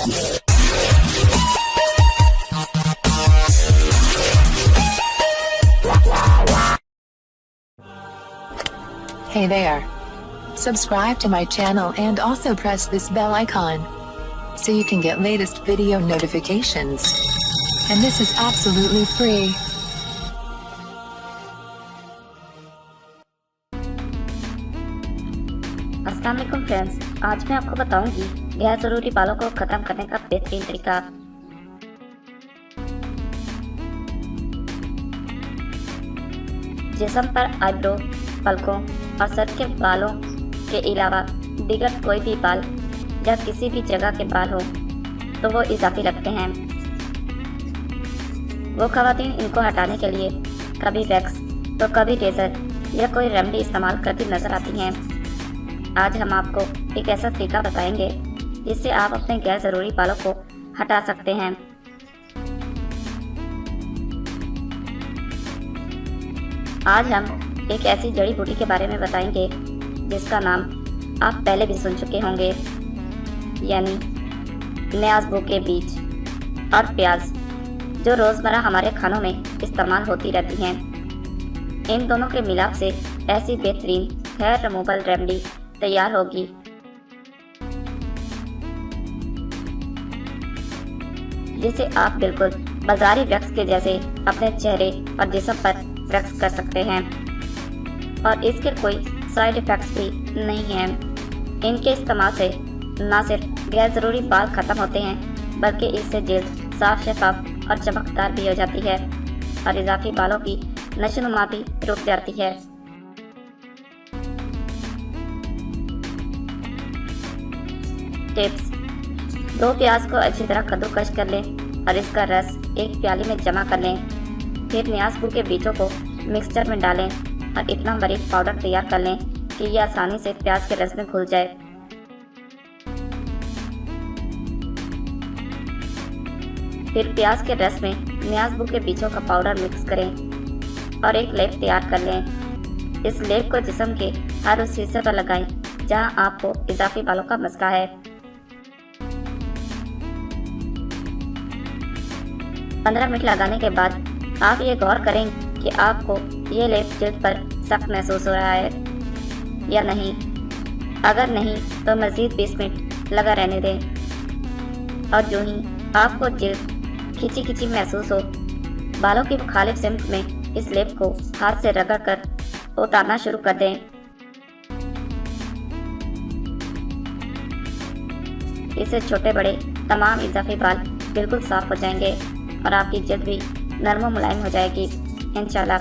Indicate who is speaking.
Speaker 1: Hey there. Subscribe to my channel and also press this bell icon so you can get latest video notifications. And this is absolutely free.
Speaker 2: अस्सलाम वालेकुम friends, आज मैं आपको बताऊंगी गैर जरूरी बालों को खत्म करने का बेहतरीन तरीका। जिस्म पर आईब्रो, पलकों और सर के बालों के अलावा दीगर कोई भी बाल या किसी भी जगह के बाल हो तो वो इजाफी लगते हैं। वो खवातीन इनको हटाने के लिए कभी वैक्स तो कभी रेजर या कोई रेमेडी इस्तेमाल करती नजर आती हैं। आज हम आपको एक ऐसा तरीका बताएंगे जिससे आप अपने गैर ज़रूरी बालों को हटा सकते हैं। आज हम एक ऐसी जड़ी बूटी के बारे में बताएंगे जिसका नाम आप पहले भी सुन चुके होंगे, यानी न्याज़बू के बीज और प्याज, जो रोज़मर्रा हमारे खानों में इस्तेमाल होती रहती हैं। इन दोनों के मिलाप से ऐसी बेहतरीन हेयर रिमूवल रेमेडी तैयार होगी जिसे आप बिल्कुल बाजारी वैक्स के जैसे अपने चेहरे और जिस्म पर वैक्स कर सकते हैं और इसके कोई साइड इफ़ेक्ट्स भी नहीं हैं। इनके इस्तेमाल से न सिर्फ गैर ज़रूरी बाल ख़त्म होते हैं बल्कि इससे जल्द साफ शफाफ और चमकदार भी हो जाती है और इजाफी बालों की नशोनुमा भी रुक जाती है। टिप्स: 2 प्याज को अच्छी तरह कद्दूकस कर लें और इसका रस एक प्याली में जमा कर लें। फिर न्याज़बू के बीजों को मिक्सचर में डालें और इतना बारीक पाउडर तैयार कर लें कि यह आसानी से प्याज के रस में घुल जाए। फिर प्याज के रस में न्याज़बू के बीजों का पाउडर मिक्स करें और एक लेप तैयार कर लें। इस लेप को जिस्म के हर उस हिस्से पर लगाएं जहां आपको इजाफी बालों का मसला है। 15 मिनट लगाने के बाद आप ये गौर करें कि आपको ये लेप जिल्द पर सख्त महसूस हो रहा है या नहीं। अगर नहीं तो मज़ीद 20 मिनट लगा रहने दें और जो ही आपको जिल्द खिंची खिंची महसूस हो, बालों की मुखालिफ सिमत में इस लेप को हाथ से रगड़ कर उतारना शुरू कर दें। इससे छोटे बड़े तमाम इजाफी बाल बिल्कुल साफ हो जाएंगे और आपकी जल्द भी नरम मुलायम हो जाएगी इंशाल्लाह।